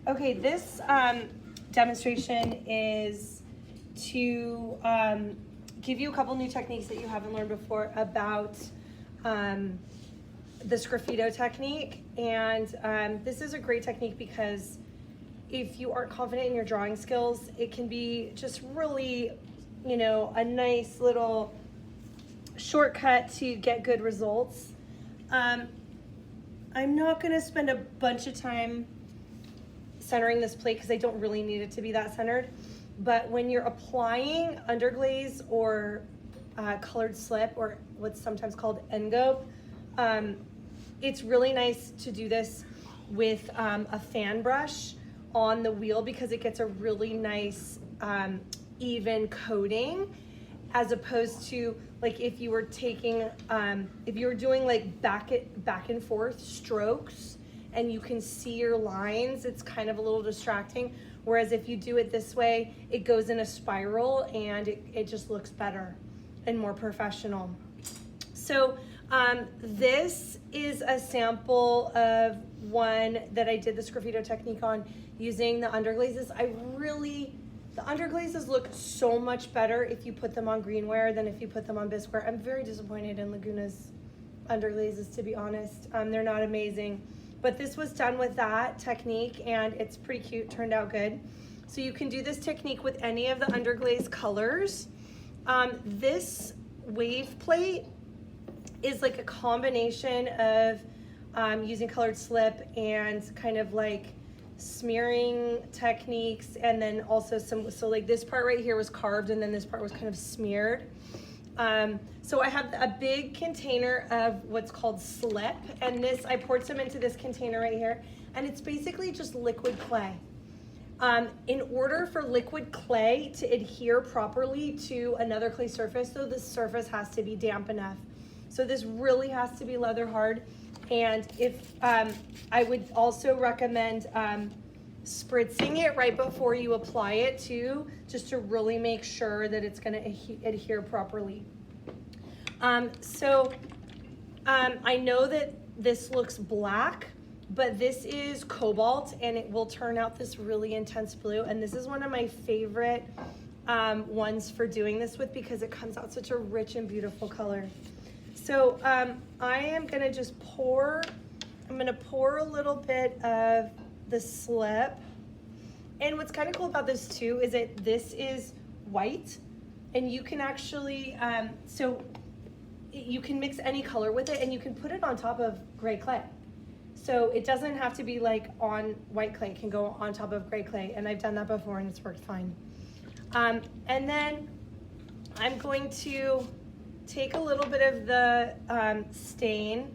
Okay, this demonstration is to give you a couple new techniques that you haven't learned before about the Sgraffito technique. And this is a great technique because if you aren't confident in your drawing skills, it can be just really, you know, a nice little shortcut to get good results. I'm not gonna spend a bunch of time centering this plate because I don't really need it to be that centered. But when you're applying underglaze or colored slip, or what's sometimes called Engobe, it's really nice to do this with a fan brush on the wheel because it gets a really nice even coating, as opposed to like if you were taking, if you were doing like back and forth strokes and you can see your lines, it's kind of a little distracting. Whereas if you do it this way, it goes in a spiral and it just looks better and more professional. So this is a sample of one that I did the Sgraffito technique on using the underglazes. The underglazes look so much better if you put them on greenware than if you put them on bisqueware. I'm very disappointed in Laguna's underglazes, to be honest. They're not amazing. But this was done with that technique and it's pretty cute, turned out good. So you can do this technique with any of the underglaze colors. This wave plate is like a combination of using colored slip and kind of like smearing techniques, and then also so like this part right here was carved and then this part was kind of smeared. So I have a big container of what's called slip, and this, I poured some into this container right here, and it's basically just liquid clay. In order for liquid clay to adhere properly to another clay surface, though, the surface has to be damp enough. So this really has to be leather hard. And if I would also recommend spritzing it right before you apply it too, just to really make sure that it's going to adhere properly. I know that this looks black, but this is cobalt and it will turn out this really intense blue. And this is one of my favorite ones for doing this with because it comes out such a rich and beautiful color. So I am gonna just pour a little bit of the slip. And what's kind of cool about this too is that this is white, and you can actually, so you can mix any color with it and you can put it on top of gray clay. So it doesn't have to be like on white clay, it can go on top of gray clay. And I've done that before and it's worked fine. And then I'm going to take a little bit of the stain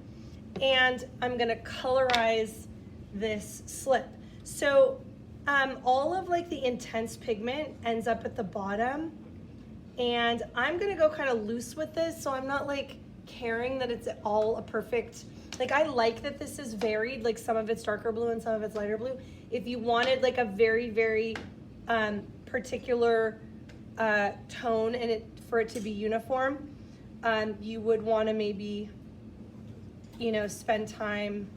and I'm gonna colorize this slip. So all of like the intense pigment ends up at the bottom, and I'm gonna go kind of loose with this, so I'm not like caring that it's all a perfect, like I like that this is varied, like some of it's darker blue and some of it's lighter blue. If you wanted like a very, very particular tone and for it to be uniform, you would want to maybe, you know, spend time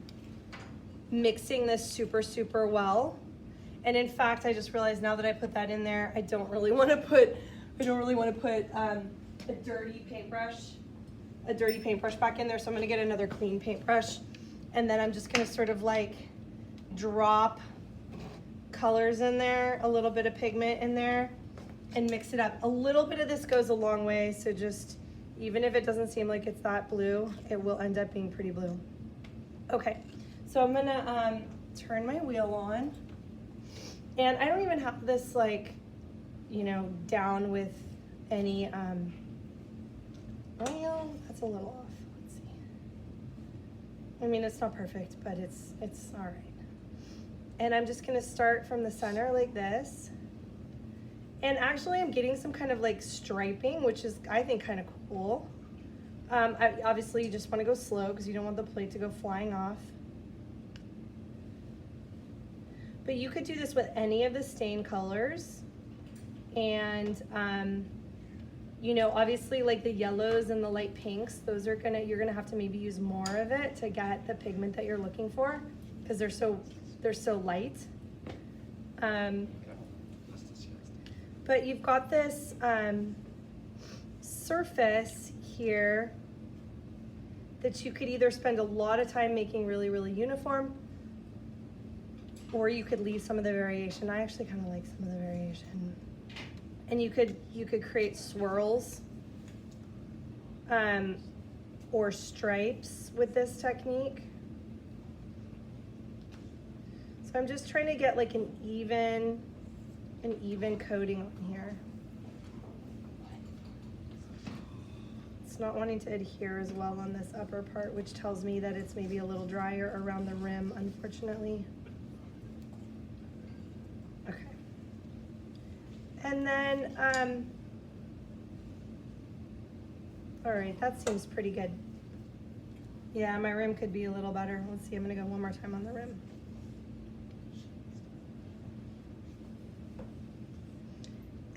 mixing this super, super well. And in fact, I just realized now that I put that in there, I don't really want to put a dirty paintbrush back in there. So I'm going to get another clean paintbrush, and then I'm just going to sort of like drop colors in there, a little bit of pigment in there, and mix it up. A little bit of this goes a long way, so just, even if it doesn't seem like it's that blue, it will end up being pretty blue. Okay, so I'm gonna turn my wheel on. And I don't even have this like, you know, down with any, well, that's a little off, let's see. I mean, it's not perfect, but it's all right. And I'm just gonna start from the center like this. And actually I'm getting some kind of like striping, which is, I think, kind of cool. Obviously you just want to go slow because you don't want the plate to go flying off. But you could do this with any of the stain colors. And you know, obviously like the yellows and the light pinks, those are you're gonna have to maybe use more of it to get the pigment that you're looking for because they're so light. But you've got this surface here that you could either spend a lot of time making really, really uniform, or you could leave some of the variation. I actually kind of like some of the variation. And you could create swirls or stripes with this technique. So I'm just trying to get like an even coating on here. It's not wanting to adhere as well on this upper part, which tells me that it's maybe a little drier around the rim, unfortunately. Okay. And then, all right, that seems pretty good. Yeah, my rim could be a little better. Let's see, I'm gonna go one more time on the rim.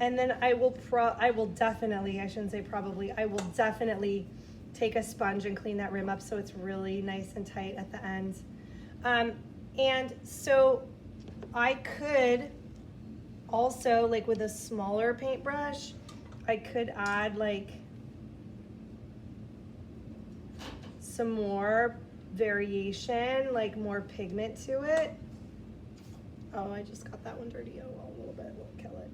And then I will definitely, I shouldn't say probably, I will definitely take a sponge and clean that rim up so it's really nice and tight at the end. And so I could also, like with a smaller paintbrush, I could add like some more variation, like more pigment to it. Oh, I just got that one dirty a little bit, we'll kill it.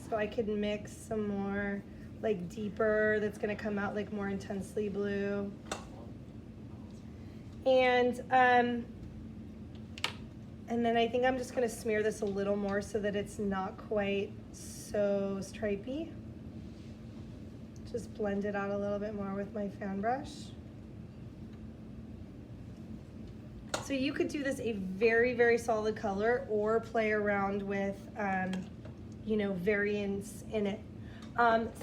So I could mix some more like deeper, that's gonna come out like more intensely blue. And then I think I'm just gonna smear this a little more so that it's not quite so stripey. Just blend it out a little bit more with my fan brush. So you could do this a very, very solid color or play around with you know, variants in it.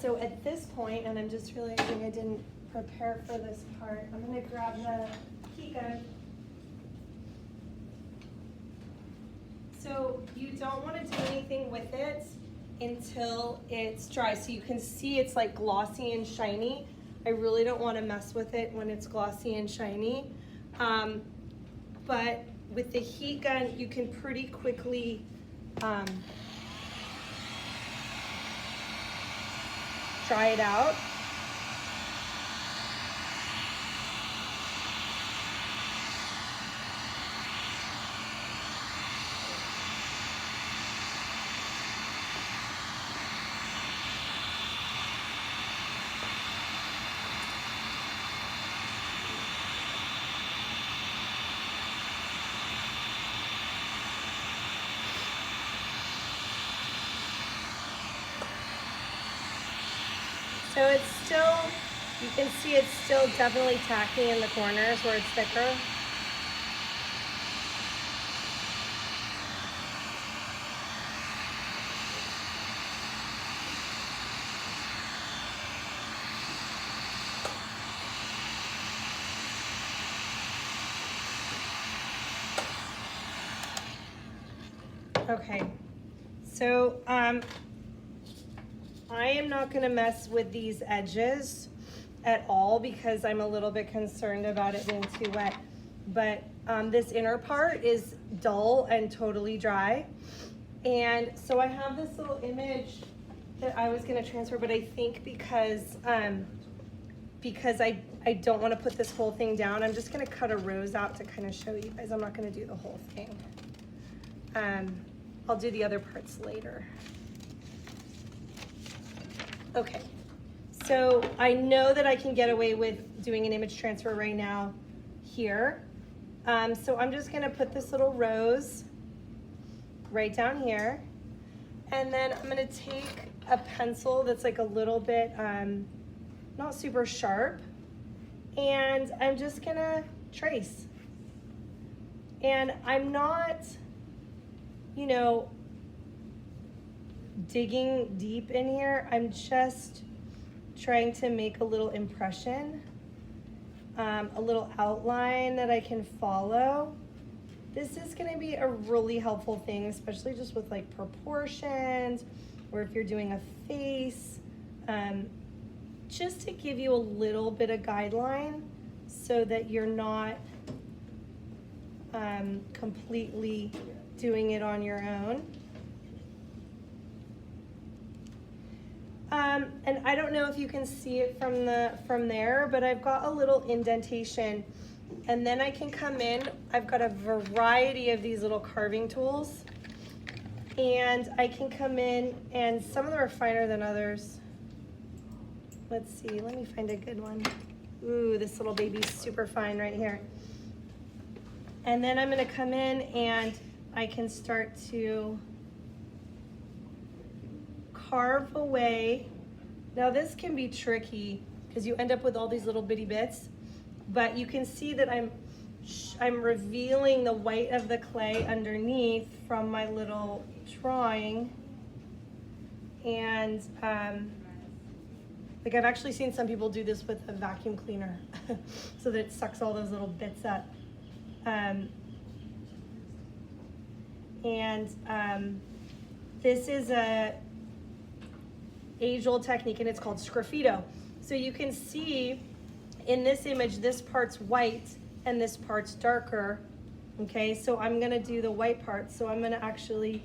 So at this point, and I'm just realizing I didn't prepare for this part, I'm gonna grab the heat gun. So you don't wanna do anything with it until it's dry. So you can see it's like glossy and shiny. I really don't wanna mess with it when it's glossy and shiny. But with the heat gun, you can pretty quickly try it out. So it's still, you can see it's still definitely tacky in the corners where it's thicker. Okay, so I am not gonna mess with these edges at all because I'm a little bit concerned about it being too wet. But this inner part is dull and totally dry. And so I have this little image that I was gonna transfer, but I think because I don't wanna put this whole thing down, I'm just gonna cut a rose out to kind of show you guys. I'm not gonna do the whole thing. I'll do the other parts later. Okay, so I know that I can get away with doing an image transfer right now here. So I'm just gonna put this little rose right down here. And then I'm gonna take a pencil that's like a little bit, not super sharp. And I'm just gonna trace. And I'm not, you know, digging deep in here. I'm just trying to make a little impression, a little outline that I can follow. This is gonna be a really helpful thing, especially just with like proportions, or if you're doing a face, just to give you a little bit of guideline so that you're not completely doing it on your own. And I don't know if you can see it from there, but I've got a little indentation. And then I can come in, I've got a variety of these little carving tools. And I can come in, and some of them are finer than others. Let's see, let me find a good one. Ooh, this little baby's super fine right here. And then I'm gonna come in and I can start to carve away. Now this can be tricky because you end up with all these little bitty bits, but you can see that I'm revealing the white of the clay underneath from my little drawing. And like I've actually seen some people do this with a vacuum cleaner so that it sucks all those little bits up. This is a age-old technique, and it's called Sgraffito. So you can see in this image, this part's white and this part's darker. Okay, so I'm gonna do the white part. So I'm gonna actually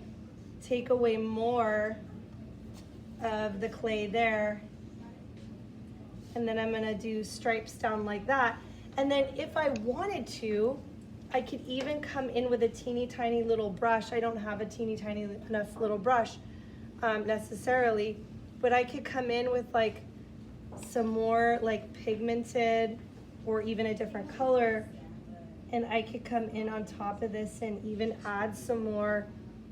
take away more of the clay there. And then I'm gonna do stripes down like that. And then if I wanted to, I could even come in with a teeny tiny little brush. I don't have a teeny tiny enough little brush necessarily, but I could come in with like some more like pigmented or even a different color, and I could come in on top of this and even add some more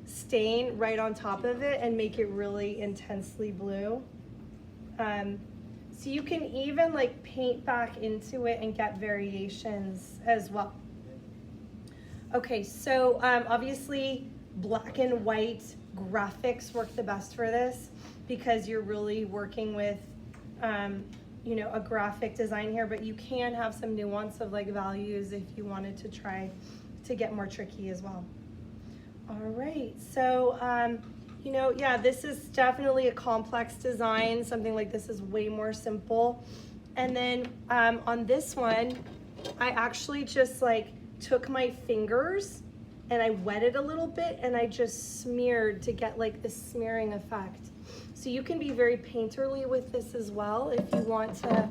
stain right on top of it and make it really intensely blue. So you can even like paint back into it and get variations as well. Okay, so obviously black and white graphics work the best for this because you're really working with you know, a graphic design here, but you can have some nuance of like values if you wanted to try to get more tricky as well. All right, so you know, yeah, this is definitely a complex design. Something like this is way more simple. And then on this one, I actually just like took my fingers and I wetted a little bit and I just smeared to get like this smearing effect. So you can be very painterly with this as well if you want to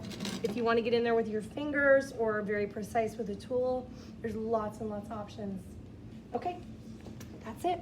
get in there with your fingers or very precise with a tool. There's lots and lots of options. Okay, that's it.